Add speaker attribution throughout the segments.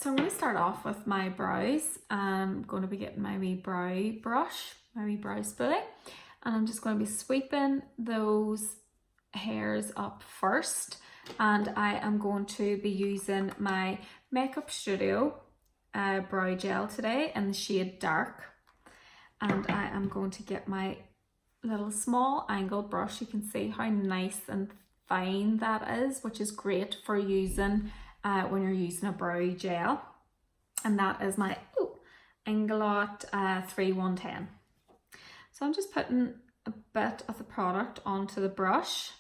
Speaker 1: So I'm going to start off with my brows. I'm going to be getting my wee brow brush, my wee brow spoolie, and I'm just going to be sweeping those hairs up first. And I am going to be using my Makeup Studio brow gel today in the shade Dark. And I am going to get my little small angled brush. You can see how nice and fine that is, which is great for using when you're using a brow gel. And that is my Inglot 3110. So I'm just putting a bit of the product onto the brush.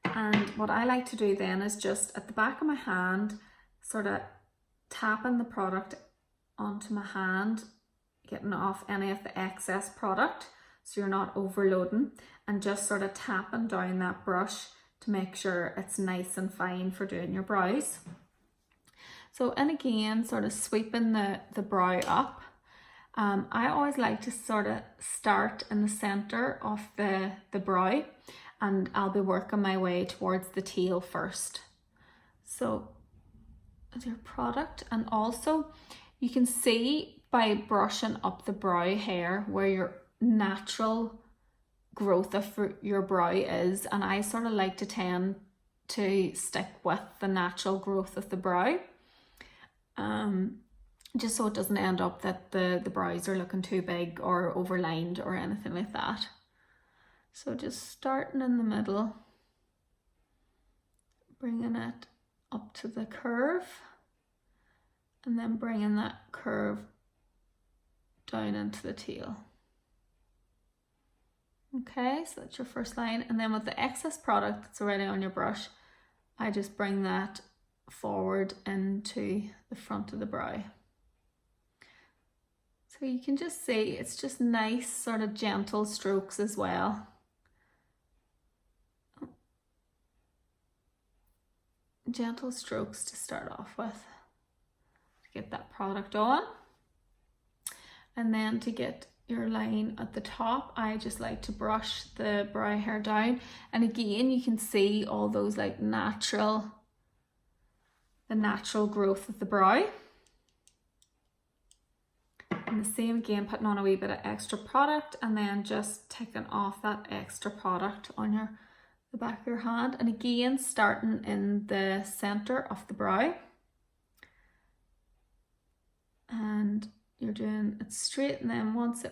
Speaker 1: And what I like to do then is just at the back of my hand, sort of tapping the product onto my hand, getting off any of the excess product so you're not overloading, and just sort of tapping down that brush to make sure it's nice and fine for doing your brows. So, and again, sort of sweeping the brow up. I always like to sort of start in the center of the brow, and I'll be working my way towards the tail first. So your product, and also you can see by brushing up the brow hair where your natural growth of your brow is, and I sort of like to tend to stick with the natural growth of the brow, just so it doesn't end up that the brows are looking too big or overlined or anything like that. So just starting in the middle, bringing it up to the curve, and then bringing that curve down into the tail. Okay, so that's your first line. And then with the excess product that's already on your brush, I just bring that forward into the front of the brow. So you can just see it's just nice sort of gentle strokes as well. Gentle strokes to start off with to get that product on. And then to get your line at the top, I just like to brush the brow hair down, and again you can see all those like the natural growth of the brow. And the same again, putting on a wee bit of extra product and then just taking off that extra product on the back of your hand, and again starting in the center of the brow, and you're doing it straight, and then once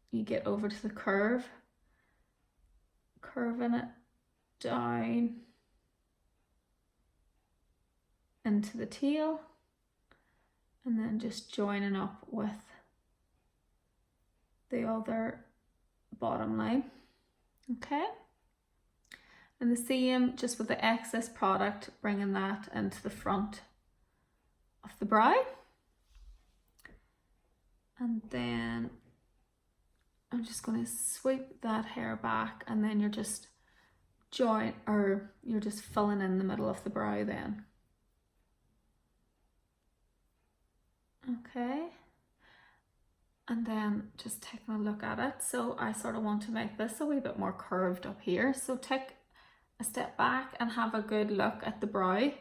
Speaker 1: you get over to the curve, curving it down into the tail, and then just joining up with the other bottom line. Okay, and the same just with the excess product, bringing that into the front of the brow. And then I'm just going to sweep that hair back, and then you're just you're just filling in the middle of the brow then. Okay, and then just taking a look at it. So I sort of want to make this a wee bit more curved up here. So take a step back and have a good look at the brow.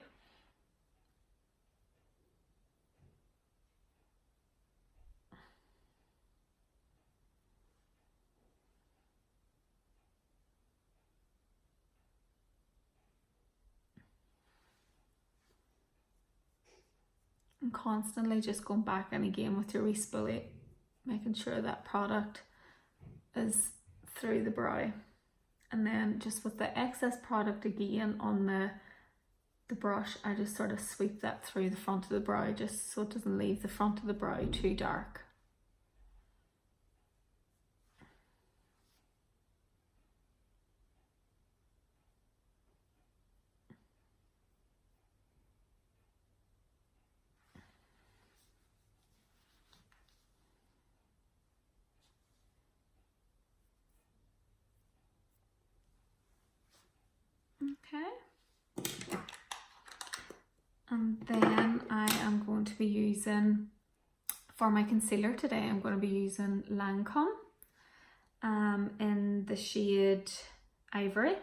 Speaker 1: And constantly just going back in again with your wee spoolie, making sure that product is through the brow. And then just with the excess product again on the brush, I just sort of sweep that through the front of the brow, just so it doesn't leave the front of the brow too dark. Okay, and then I am going to be using, for my concealer today, I'm going to be using Lancome in the shade Ivory.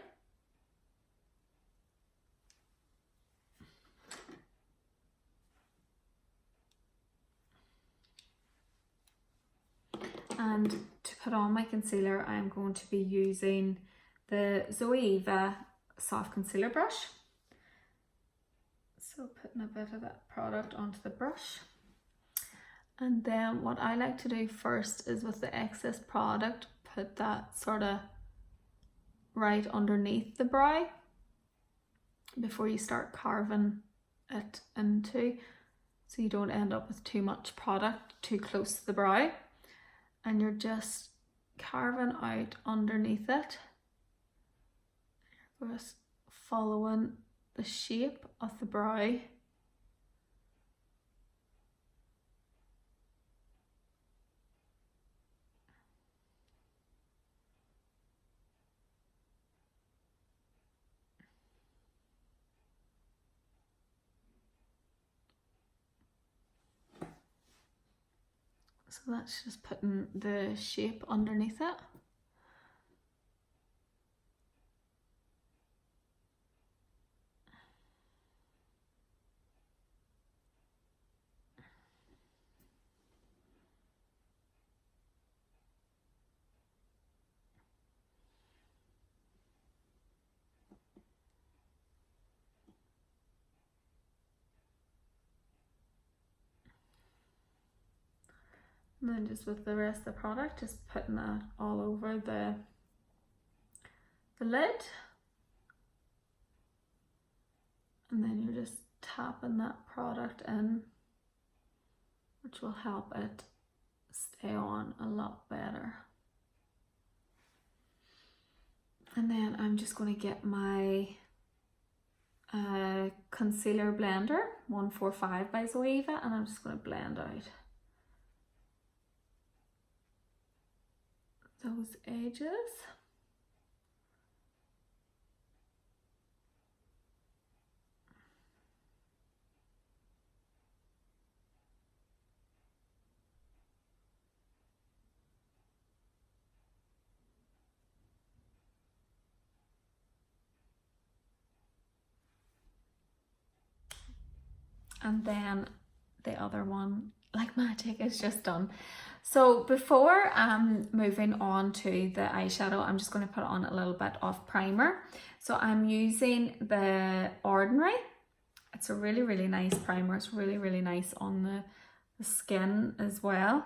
Speaker 1: And to put on my concealer, I'm going to be using the Zoeva soft concealer brush. So putting a bit of that product onto the brush. And then what I like to do first is with the excess product, put that sort of right underneath the brow before you start carving it into, so you don't end up with too much product too close to the brow, and you're just carving out underneath it. You're just following the shape of the brow. So that's just putting the shape underneath it. And then just with the rest of the product, just putting that all over the lid. And then you're just tapping that product in, which will help it stay on a lot better. And then I'm just going to get my concealer blender, 145 by Zoeva, and I'm just going to blend out those edges. And then the other one, like magic, is just done. So before moving on to the eyeshadow, I'm just going to put on a little bit of primer. So I'm using the Ordinary. It's a really, really nice primer. It's really, really nice on the skin as well.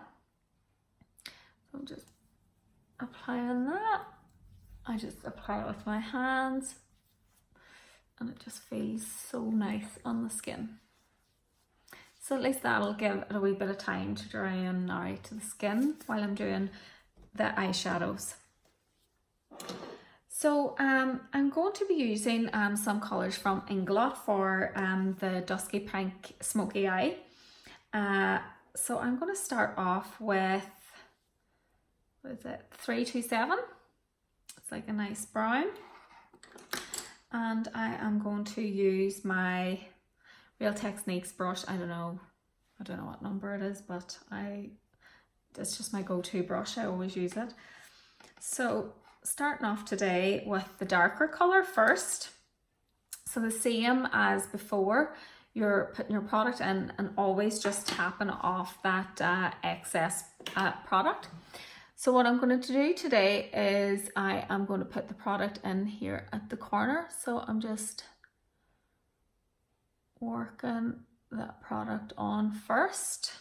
Speaker 1: So I'm just applying that. I just apply it with my hands, and it just feels so nice on the skin. So at least that'll give it a wee bit of time to dry in now to the skin while I'm doing the eyeshadows. So I'm going to be using some colours from Inglot for the Dusky Pink Smoky Eye. So I'm going to start off with, what is it, 327. It's like a nice brown. And I am going to use my Real Techniques brush. I don't know what number it is, but it's just my go-to brush. I always use it. So starting off today with the darker color first. So the same as before, you're putting your product in and always just tapping off that excess product. So what I'm going to do today is I am going to put the product in here at the corner. So I'm just working that product on first.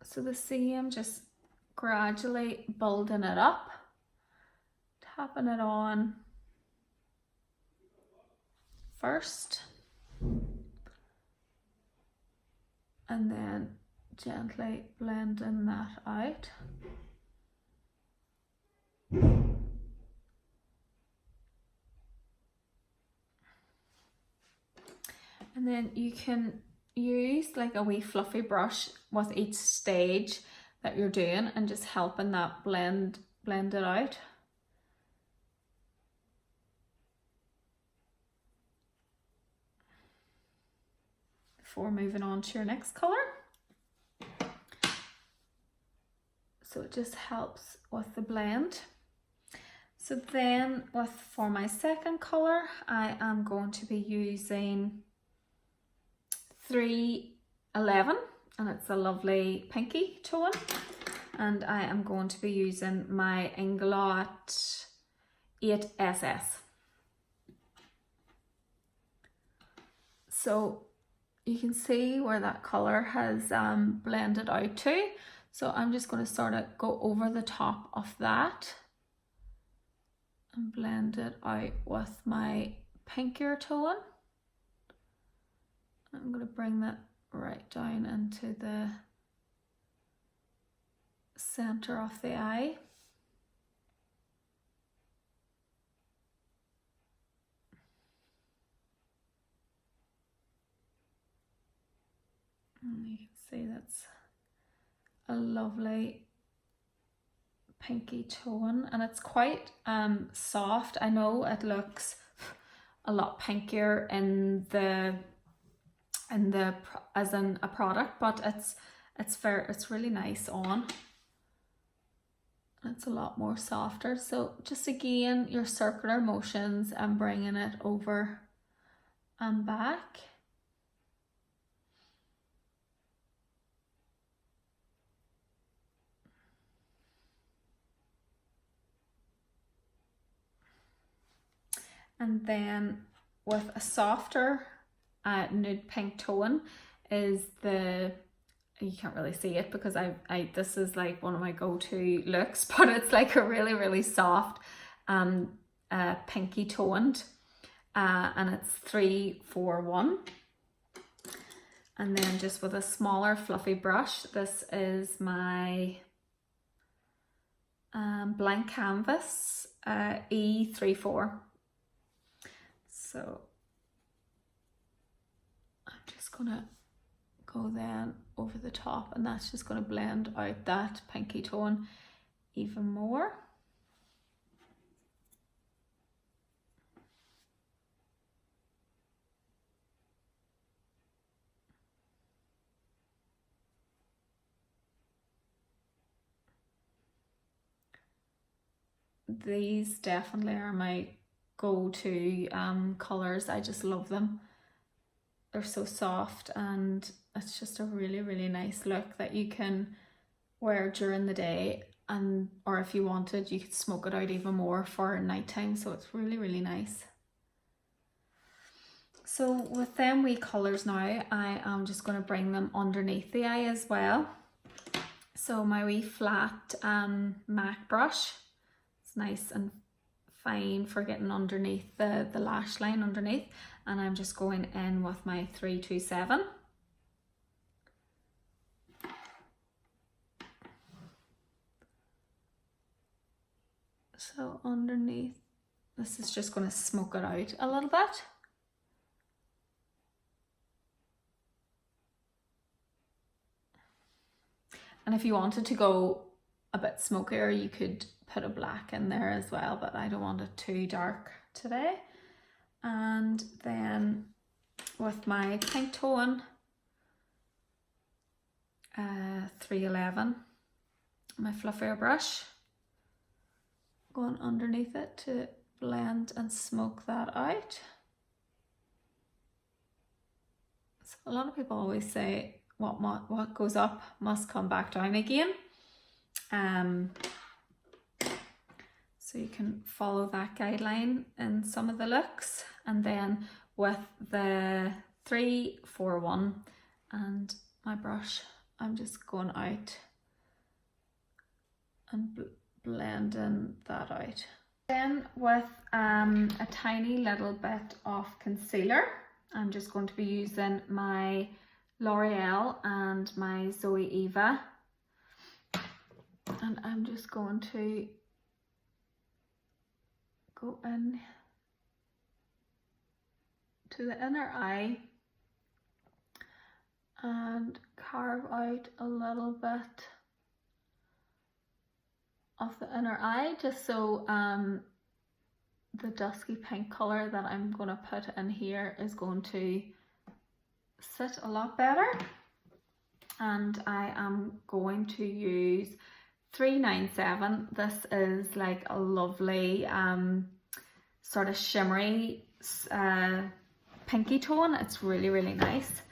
Speaker 1: So the same, just gradually building it up, tapping it on first, and then gently blending that out. And then you can use like a wee fluffy brush with each stage that you're doing and just helping that blend it out. Before moving on to your next color. So it just helps with the blend. So then for my second colour, I am going to be using 311, and it's a lovely pinky tone. And I am going to be using my Inglot 8SS. So you can see where that colour has blended out to. So I'm just going to sort of go over the top of that and blend it out with my pinkier tone. I'm going to bring that right down into the center of the eye. And you can see that's a lovely pinky tone, and it's quite soft. I know it looks a lot pinkier in the as in a product, but it's really nice on. It's a lot more softer. So just again, your circular motions and bringing it over and back. And then with a softer nude pink tone is you can't really see it because this is like one of my go-to looks, but it's like a really soft pinky toned, and it's 341. And then just with a smaller fluffy brush, this is my blank canvas E34. So I'm just gonna go then over the top, and that's just gonna blend out that pinky tone even more. These definitely are my go-to colors. I just love them. They're so soft, and it's just a really nice look that you can wear during the day, and or if you wanted, you could smoke it out even more for nighttime. So it's really nice. So with them wee colours now, I am just going to bring them underneath the eye as well. So my wee flat MAC brush, it's nice and fine for getting underneath the lash line underneath, and I'm just going in with my 327. So underneath, this is just going to smoke it out a little bit. And if you wanted to go a bit smokier, you could put a black in there as well, but I don't want it too dark today. And then with my pink tone, 311, my fluffier brush, going underneath it to blend and smoke that out. So a lot of people always say what goes up must come back down again. So you can follow that guideline in some of the looks. And then with the 341 and my brush, I'm just going out and blending that out. Then with a tiny little bit of concealer, I'm just going to be using my L'Oreal and my Zoe Eva, and I'm just going to go in to the inner eye and carve out a little bit of the inner eye, just so the dusky pink color that I'm going to put in here is going to sit a lot better. And I am going to use $3.97. This is like a lovely sort of shimmery pinky tone. It's really, really nice.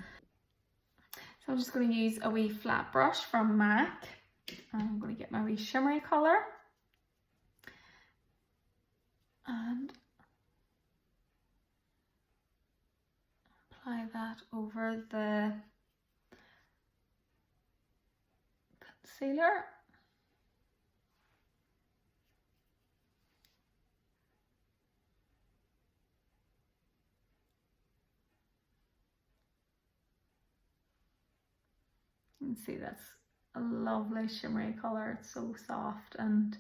Speaker 1: So I'm just going to use a wee flat brush from MAC. And I'm going to get my wee shimmery colour. And apply that over the concealer. You can see that's a lovely shimmery colour. It's so soft and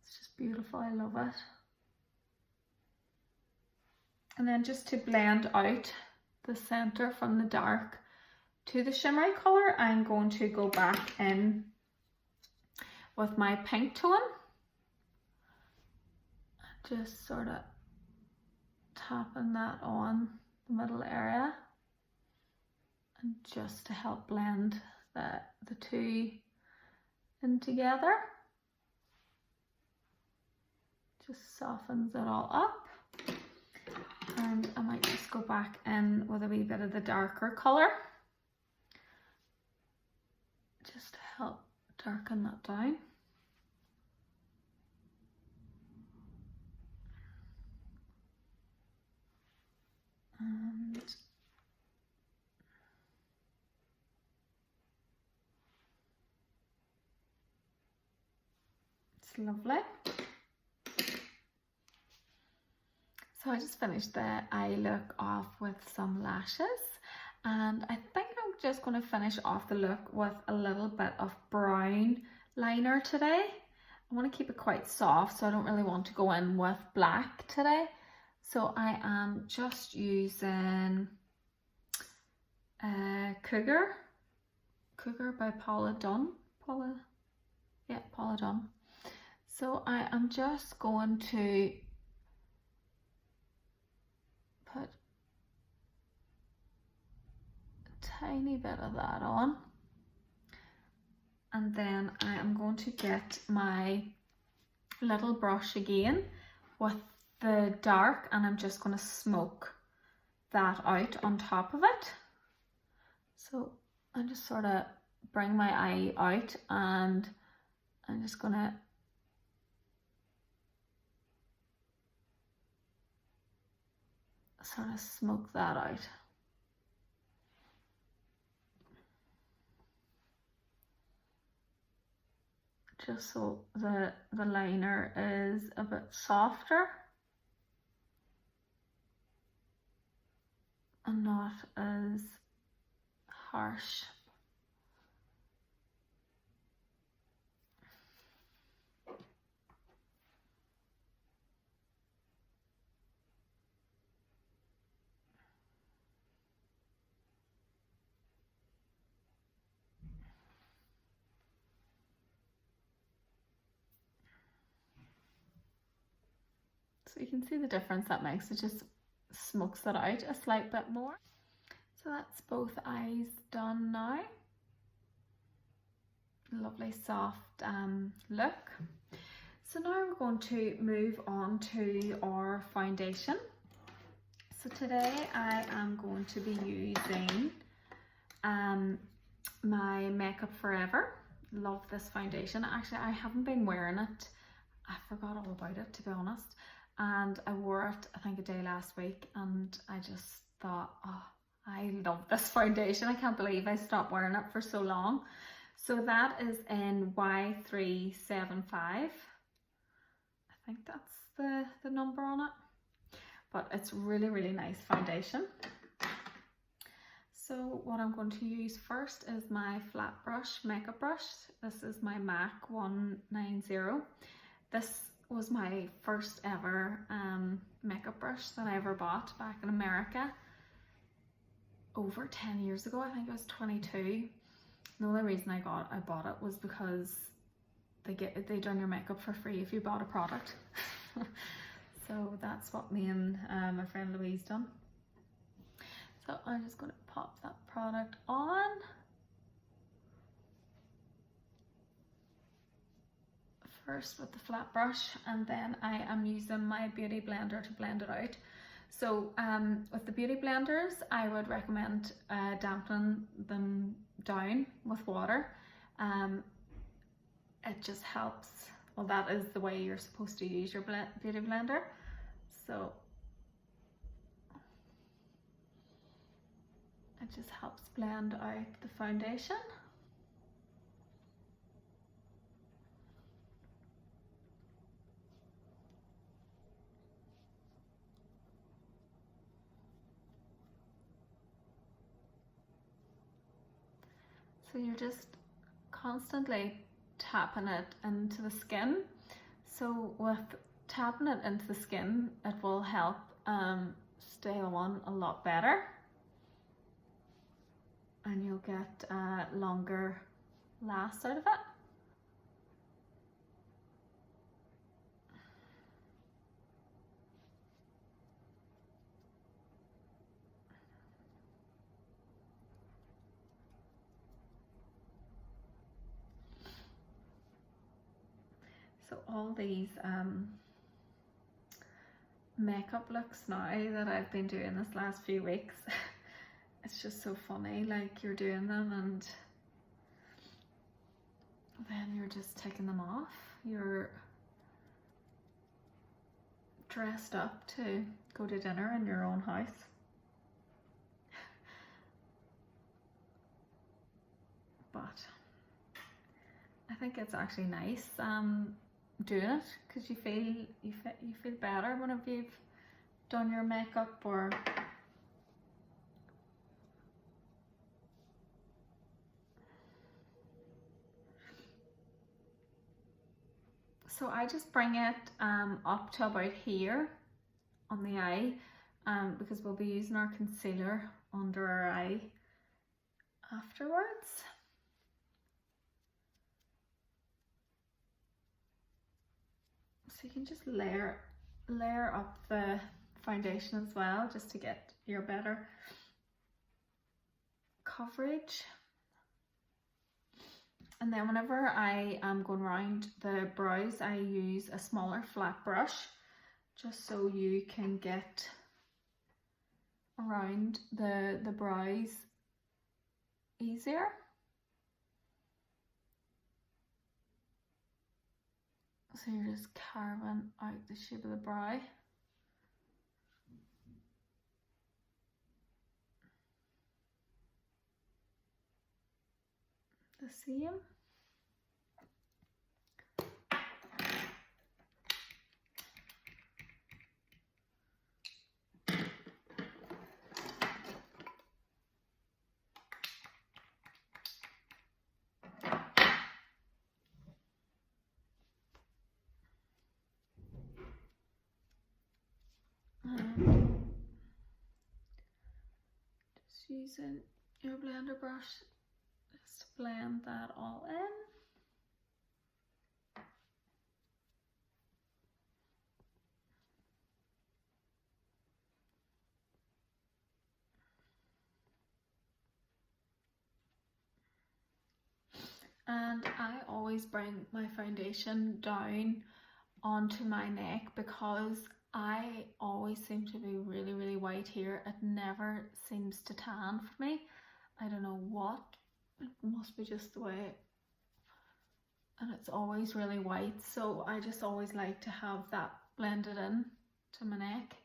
Speaker 1: it's just beautiful. I love it. And then just to blend out the centre from the dark to the shimmery colour, I'm going to go back in with my pink tone. Just sort of tapping that on the middle area. And just to help blend the two in together. Just softens it all up. And I might just go back in with a wee bit of the darker colour. Just to help darken that down. And it's lovely. So I just finished the eye look off with some lashes, and I think I'm just going to finish off the look with a little bit of brown liner today. I want to keep it quite soft, so I don't really want to go in with black today. So I am just using Cougar by Paula Dunn. Paula Dunn. So I am just going to put a tiny bit of that on, and then I am going to get my little brush again with the dark, and I'm just going to smoke that out on top of it. So I just sort of bring my eye out, and I'm just going to sort of smoke that out. Just so the liner is a bit softer and not as harsh. So you can see the difference that makes. It just smokes it out a slight bit more. So that's both eyes done now. Lovely soft look. So now we're going to move on to our foundation. So today I am going to be using my Makeup Forever. Love this foundation. Actually, I haven't been wearing it. I forgot all about it, to be honest. And I wore it, I think, a day last week, and I just thought, oh, I love this foundation. I can't believe I stopped wearing it for so long. So that is in Y375. I think that's the number on it. But it's really, really nice foundation. So what I'm going to use first is my flat brush, makeup brush. This is my MAC 190. This was my first ever makeup brush that I ever bought back in America over 10 years ago. I think I was 22. The only reason I bought it was because they done your makeup for free if you bought a product. So that's what me and my friend Louise done. So I'm just going to pop that product on. first with the flat brush, and then I am using my beauty blender to blend it out. So with the beauty blenders, I would recommend dampening them down with water. It just helps. Well, that is the way you're supposed to use your beauty blender. So it just helps blend out the foundation. So you're just constantly tapping it into the skin. So with tapping it into the skin, it will help stay on a lot better, and you'll get longer lasts out of it. So all these makeup looks now that I've been doing this last few weeks, it's just so funny, like you're doing them and then you're just taking them off. You're dressed up to go to dinner in your own house. But I think it's actually nice doing it, because you feel better whenever you've done your makeup. Or so I just bring it up to about here on the eye, because we'll be using our concealer under our eye afterwards. So you can just layer up the foundation as well, just to get your better coverage. And then whenever I am going around the brows, I use a smaller flat brush, just so you can get around the brows easier. So you're just carving out the shape of the brow. The same. Just using your blender brush just to blend that all in. And I always bring my foundation down onto my neck, because I always seem to be really white here. It never seems to tan for me. I don't know what, it must be just the way, and it's always really white, so I just always like to have that blended in to my neck.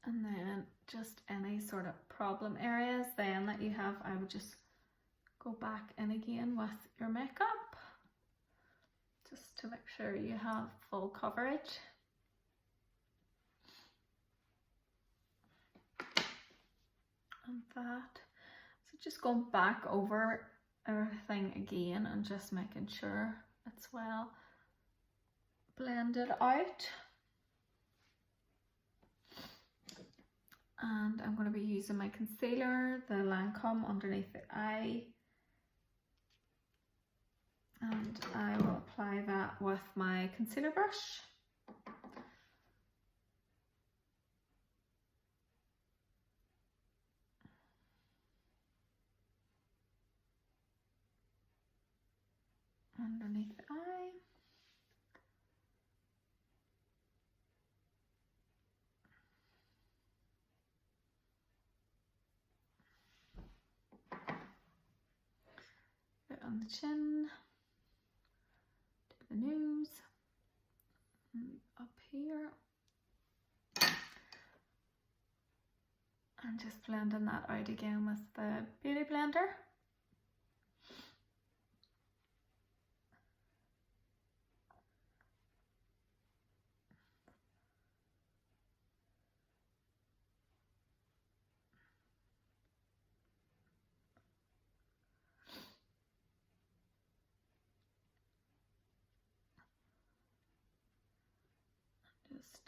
Speaker 1: And then just any sort of problem areas then that you have, I would just go back in again with your makeup, just to make sure you have full coverage. And that, so just going back over everything again and just making sure it's well blended out. And I'm going to be using my concealer, the Lancome, underneath the eye, and I will apply that with my concealer brush. on the chin, to the nose, and up here. And just blending that out again with the Beauty Blender. Just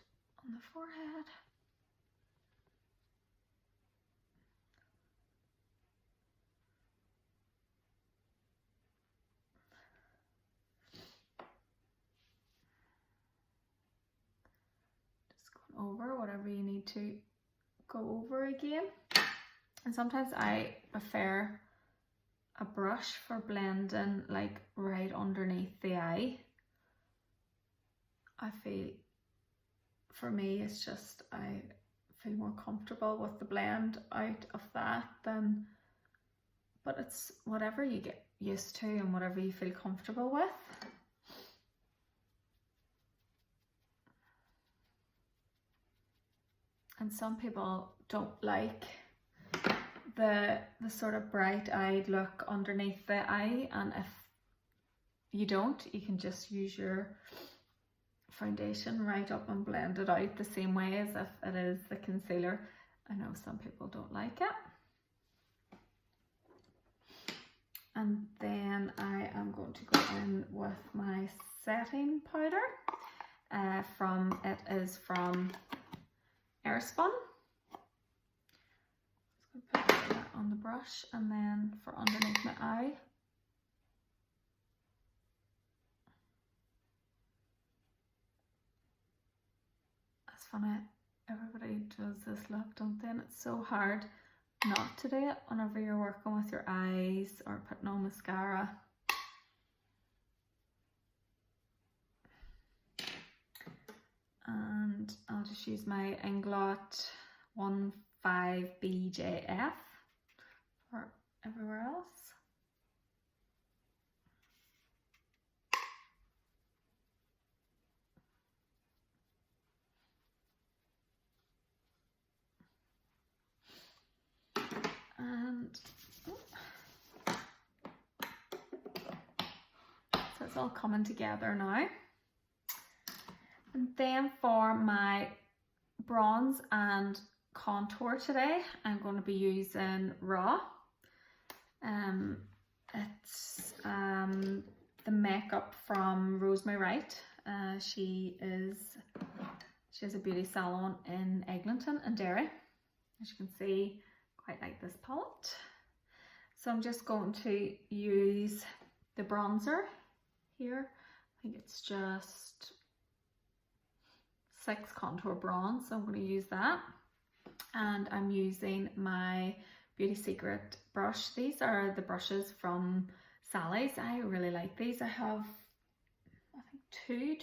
Speaker 1: on the forehead. Over whatever you need to go over again. And sometimes I prefer a brush for blending like right underneath the eye. I feel, for me, it's just I feel more comfortable with the blend out of that than, but it's whatever you get used to and whatever you feel comfortable with. And some people don't like the sort of bright-eyed look underneath the eye, and if you don't, you can just use your foundation right up and blend it out the same way as if it is the concealer. I know some people don't like it. And then I am going to go in with my setting powder. It is from Airspun. Just going to put that on the brush, and then for underneath my eye. It's funny, everybody does this look, don't they? And it's so hard not to do it whenever you're working with your eyes or putting on mascara. And I'll just use my Inglot 15BJF for everywhere else. And so it's all coming together now. And then for my bronze and contour today, I'm going to be using Raw. It's the makeup from Rosemary Wright. She has a beauty salon in Eglinton and Derry. As you can see, quite like this palette. So I'm just going to use the bronzer here. I think it's just 6 contour bronze, so I'm going to use that. And I'm using my Beauty Secret brush. These are the brushes from Sally's. I really like these. I have, I think two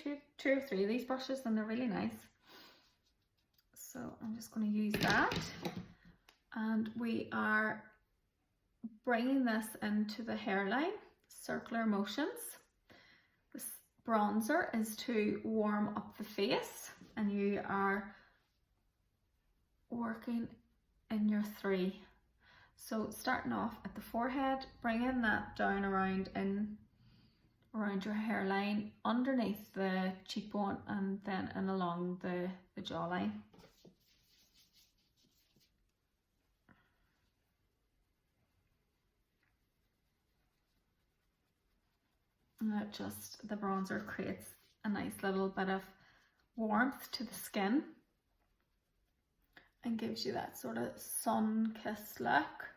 Speaker 1: or three of these brushes, and they're really nice. So I'm just going to use that. And we are bringing this into the hairline, circular motions. This bronzer is to warm up the face, and you are working in your 3. So starting off at the forehead, bringing that down around your hairline, underneath the cheekbone, and then in along the jawline. And that just, the bronzer creates a nice little bit of warmth to the skin and gives you that sort of sun-kissed look.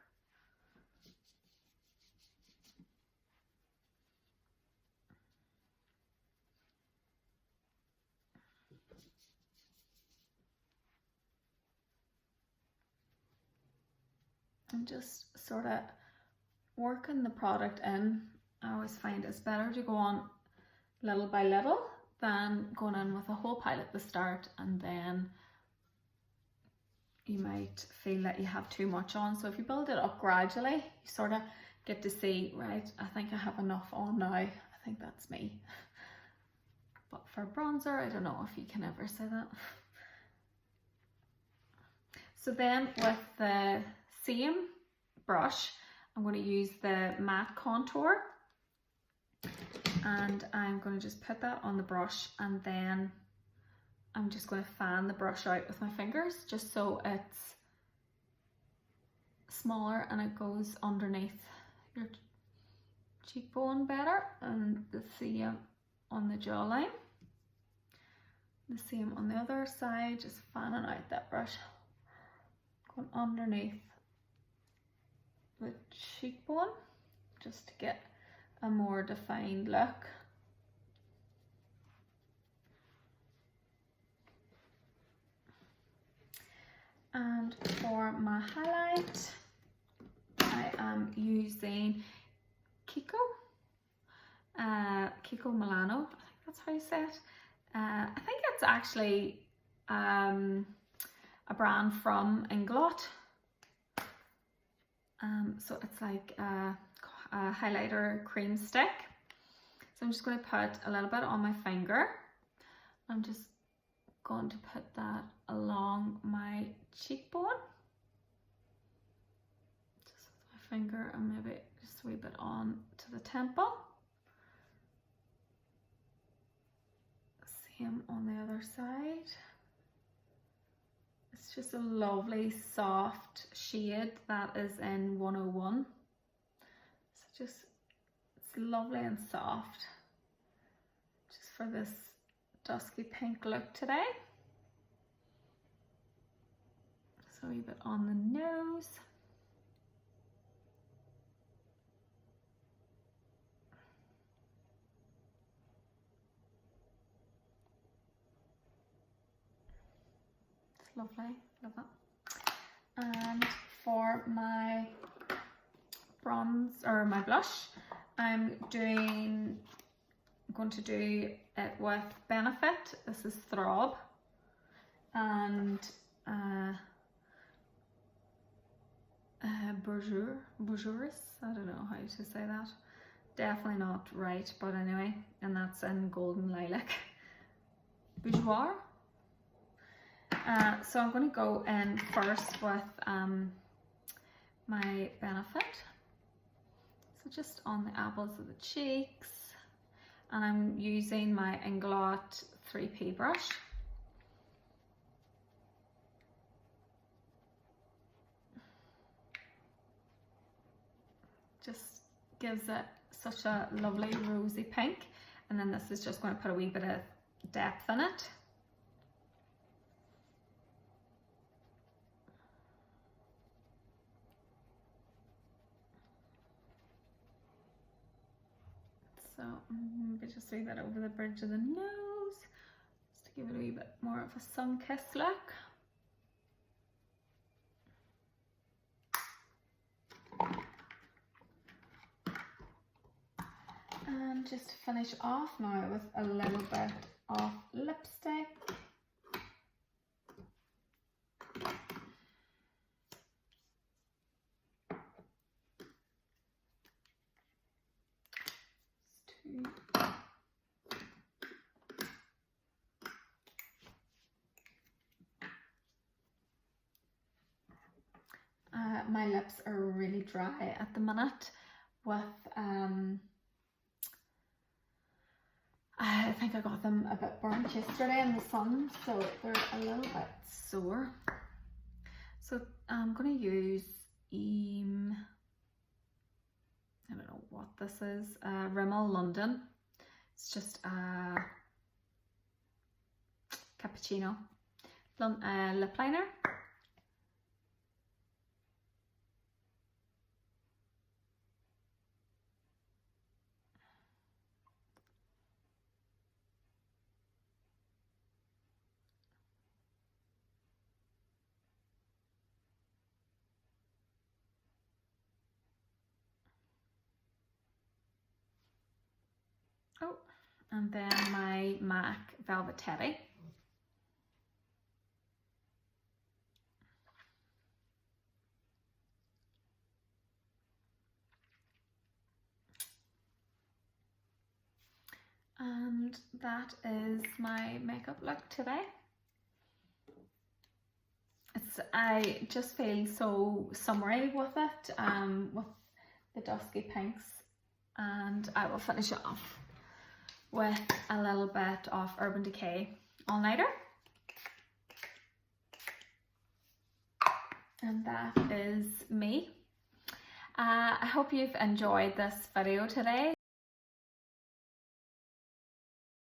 Speaker 1: And just sort of working the product in. I always find it's better to go on little by little than going in with a whole pile at the start, and then you might feel that you have too much on. So if you build it up gradually, you sort of get to see, right, I think I have enough on now. I think that's me. But for bronzer, I don't know if you can ever say that. So then with the same brush, I'm going to use the matte contour, and I'm going to just put that on the brush, and then I'm just going to fan the brush out with my fingers just so it's smaller and it goes underneath your cheekbone better, and the same on the jawline. The same on the other side, just fanning out that brush, going underneath the cheekbone just to get a more defined look. And for my highlight, I am using Kiko Milano, I think that's how you say it. I think it's actually a brand from England. So it's like a highlighter cream stick. So I'm just going to put a little bit on my finger. I'm just going to put that along my cheekbone. Just with my finger, and maybe just a wee bit on to the temple. Same on the other side. It's just a lovely soft shade that is in 101. So just, it's lovely and soft. Just for this dusky pink look today. So a wee bit on the nose. It's lovely, love that. And for my bronze or my blush, I'm going to do it with Benefit. This is Throb, and Bourgeois, I don't know how to say that. Definitely not right, but anyway, and that's in Golden Lilac. Bourgeois. So I'm going to go in first with my Benefit. So just on the apples of the cheeks, and I'm using my Inglot 3P brush. Just gives it such a lovely rosy pink, and then this is just going to put a wee bit of depth in it. So maybe just a wee bit over the bridge of the nose, just to give it a wee bit more of a sun-kissed look. And just to finish off now with a little bit of lipstick. My lips are really dry at the minute with I think I got them a bit burnt yesterday in the sun, so they're a little bit sore. So I'm going to use I don't know what this is, Rimmel London. It's just a cappuccino lip liner. Oh, and then my MAC Velvet Teddy. And that is my makeup look today. I just feel so summery with it, with the dusky pinks, and I will finish it off with a little bit of Urban Decay All Nighter. And that is me. I hope you've enjoyed this video today.